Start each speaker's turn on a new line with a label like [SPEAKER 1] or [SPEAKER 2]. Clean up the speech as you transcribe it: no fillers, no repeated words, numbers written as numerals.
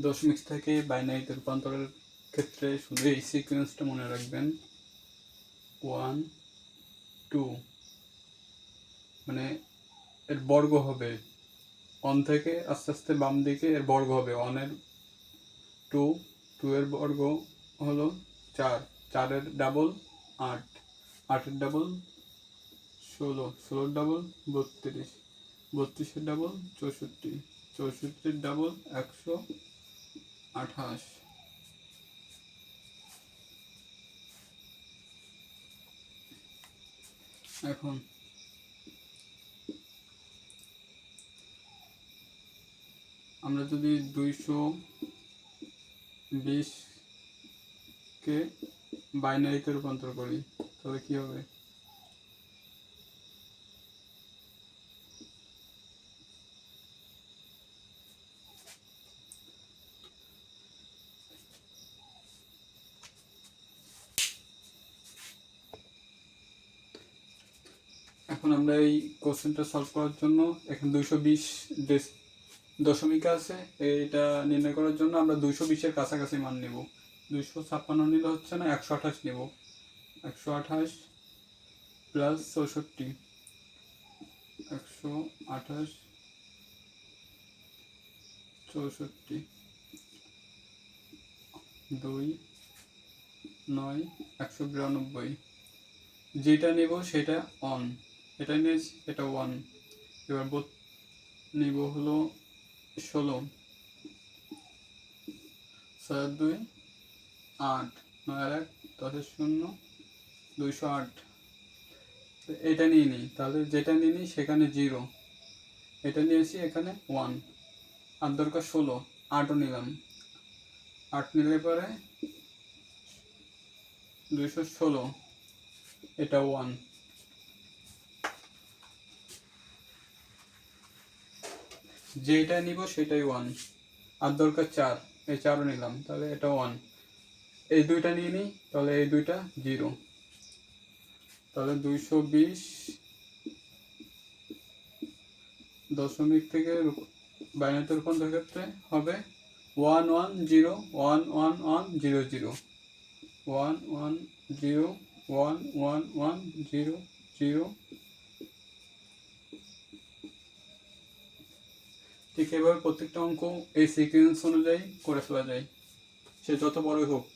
[SPEAKER 1] দশমিক থেকে বাইনারিতে রূপান্তরের ক্ষেত্রে শুধু এই সিকোয়েন্সটা মনে রাখবেন, 1 2, মানে এর বর্গ হবে 1 থেকে আস্তে আস্তে বাম দিকে এর বর্গ হবে 1 এর 2, 2 এর বর্গ হলো 4, 4 এর ডাবল 8, 8 এর ডাবল 16, 16 এর ডাবল 32, 32 এর ডাবল 64, 64 এর ডাবল 128। এখন আমরা যদি 220কে বাইনারিতে রূপান্তর করি তাহলে কি হবে? এখন আমরা এই কোশ্চেনটা সলভ করার জন্য এখানে 220 দশমিক আছে, এটা নির্ণয় করার জন্য আমরা 220-এর কাছাকাছি মান নেব। 256 নিলে হচ্ছে না, 128 নেব। 128 প্লাস 64, 128 64 2 9 192। যেটা নেব সেটা অন, এটা নিয়েছি, এটা 1। এবার নেব হলো 16, 6 2 8, 9 1 10 0 208। এটা নিয়ে নিই, তাহলে যেটা নিয়ে নিই সেখানে 0, এটা নিয়েছি এখানে 1, আর দরকার 16, 8ও নিলাম, 8 নিলে পরে 216, এটা 1। যেটা নিব সেটাই 1, আর দরকার 4, এই 4ও নিলাম, তাহলে এটা 1। এই দুইটা নিয়ে নিই, তাহলে এই দুইটা 0, তাহলে 220 দশমিক থেকে বাইনারিতে রূপান্তরের ক্ষেত্রে হবে 1 1 0 1 1 1 0 0 1 1 0 1 1 1 0 0। ঠিক এভাবে প্রত্যেকটা অঙ্ক এই সিকোয়েন্স অনুযায়ী করে ফেলা যায়, সে যত বড়ই হোক।